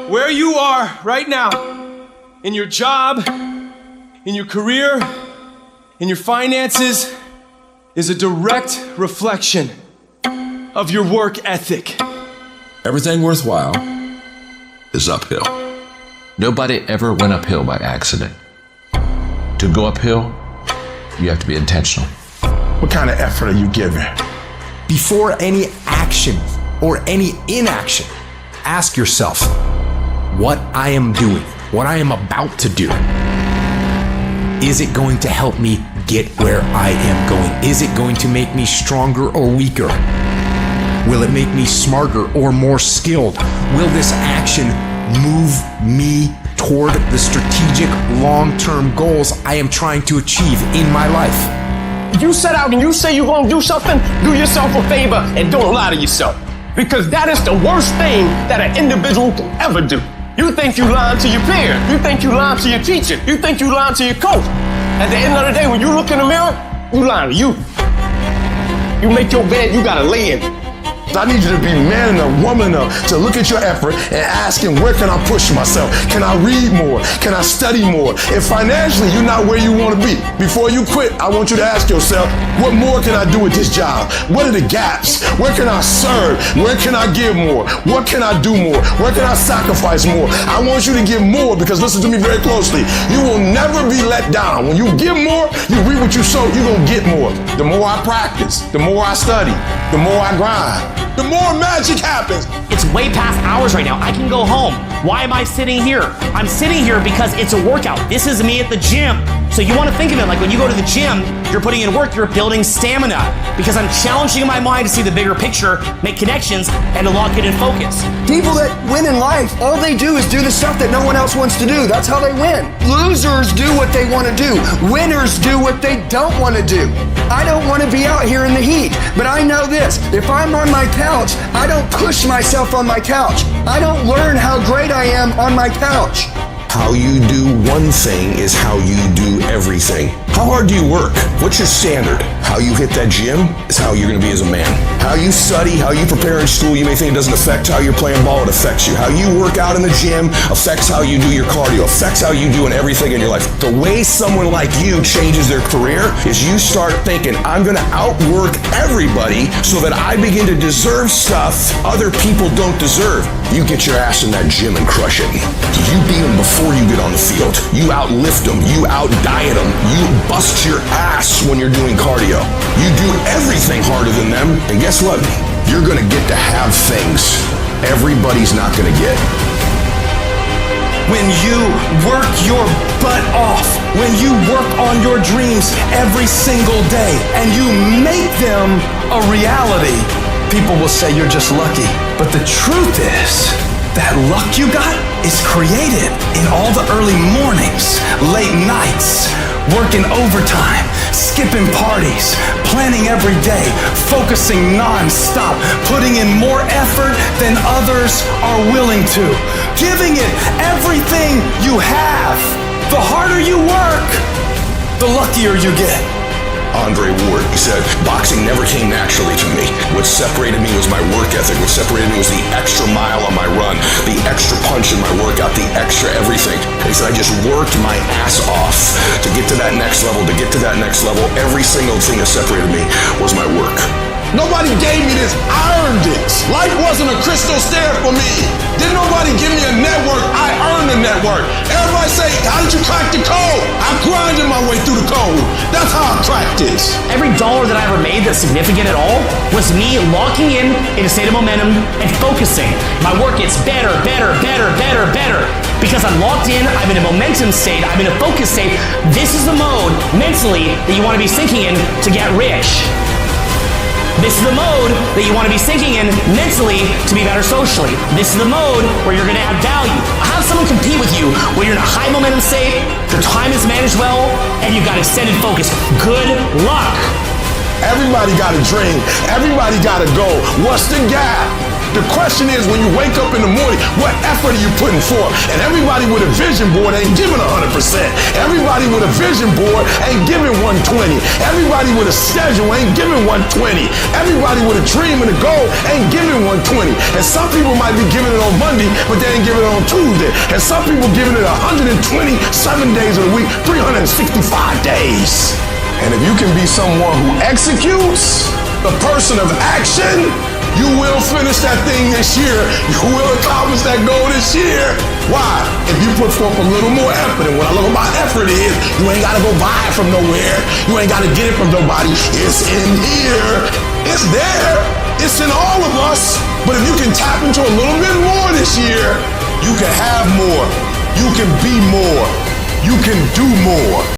Where you are right now, in your job, in your career, in your finances, is a direct reflection of your work ethic. Everything worthwhile is uphill. Nobody ever went uphill by accident. To go uphill, you have to be intentional. What kind of effort are you giving? Before any action or any inaction, ask yourself what I am doing, what I am about to do. Is it going to help me get where I am going? Is it going to make me stronger or weaker? Will it make me smarter or more skilled? Will this action move me toward the strategic long-term goals I am trying to achieve in my life? If you set out and you say you're gonna do something, do yourself a favor and don't lie to yourself. Because that is the worst thing that an individual can ever do. You think you lying to your peer. You think you lying to your teacher. You think you lying to your coach. At the end of the day, when you look in the mirror, you lying to you. You make your bed, you gotta lay in it. I need you to be man enough, woman enough to look at your effort and ask him, where can I push myself? Can I read more? Can I study more? If financially you're not where you want to be, before you quit, I want you to ask yourself, what more can I do with this job? What are the gaps? Where can I serve? Where can I give more? What can I do more? Where can I sacrifice more? I want you to give more, because listen to me very closely. You will never be let down. When you give more, you reap what you sow, you're going to get more. The more I practice, the more I study, the more I grind, the more magic happens. It's way past hours right now. I can go home. Why am I sitting here? I'm sitting here because it's a workout. This is me at the gym. So you want to think of it like when you go to the gym, you're putting in work, you're building stamina. Because I'm challenging my mind to see the bigger picture, make connections, and to lock it in focus. People that win in life, all they do is do the stuff that no one else wants to do. That's how they win. Losers do what they want to do. Winners do what they don't want to do. I don't want to be out here in the heat, but I know this. If I'm on my couch, I don't push myself on my couch. I don't learn how great I am on my couch. How you do one thing is how you do everything. How hard do you work? What's your standard? How you hit that gym is how you're going to be as a man. How you study, how you prepare in school, you may think it doesn't affect how you're playing ball, it affects you. How you work out in the gym affects how you do your cardio, affects how you do in everything in your life. The way someone like you changes their career is you start thinking, I'm going to outwork everybody so that I begin to deserve stuff other people don't deserve. You get your ass in that gym and crush it. You beat them before you get on the field. You outlift them, you out-diet them, you bust your ass when you're doing cardio. You do everything harder than them, and guess what? You're gonna get to have things everybody's not gonna get. When you work your butt off, when you work on your dreams every single day, and you make them a reality, people will say you're just lucky. But the truth is, that luck you got is created in all the early mornings, late nights, working overtime, skipping parties, planning every day, focusing non-stop, putting in more effort than others are willing to, giving it everything you have. The harder you work, the luckier you get. Andre Ward, he said, boxing never came naturally to me. What separated me was my work ethic. What separated me was the extra mile on my run, the extra punch in my workout, the extra everything. And he said, I just worked my ass off to get to that next level, to get to that next level. Every single thing that separated me was my work. Nobody gave me this, I earned it. Life wasn't a crystal stair for me. Didn't nobody give me a network, I earned the network. Everybody say, how did you crack the code? I grinded my way through the code. That's how I cracked this. Every dollar that I ever made that's significant at all was me locking in a state of momentum and focusing. My work gets better, better, better, better, better. Because I'm locked in, I'm in a momentum state, I'm in a focus state. This is the mode mentally that you want to be sinking in to get rich. This is the mode that you want to be sinking in mentally to be better socially. This is the mode where you're going to add value. Have someone compete with you where you're in a high momentum state, your time is managed well, and you've got extended focus. Good luck. Everybody got a dream. Everybody got a goal. What's the gap? The question is, when you wake up in the morning, what effort are you putting forth? And everybody with a vision board ain't giving 100%. Everybody with a vision board ain't giving 120. Everybody with a schedule ain't giving 120. Everybody with a dream and a goal ain't giving 120. And some people might be giving it on Monday, but they ain't giving it on Tuesday. And some people giving it 127 days of the week, 365 days. And if you can be someone who executes, the person of action, you will finish that thing this year. You will accomplish that goal this year. Why? If you put forth a little more effort. And what I love about effort is you ain't got to go buy it from nowhere. You ain't got to get it from nobody. It's in here. It's there. It's in all of us. But if you can tap into a little bit more this year, you can have more. You can be more. You can do more.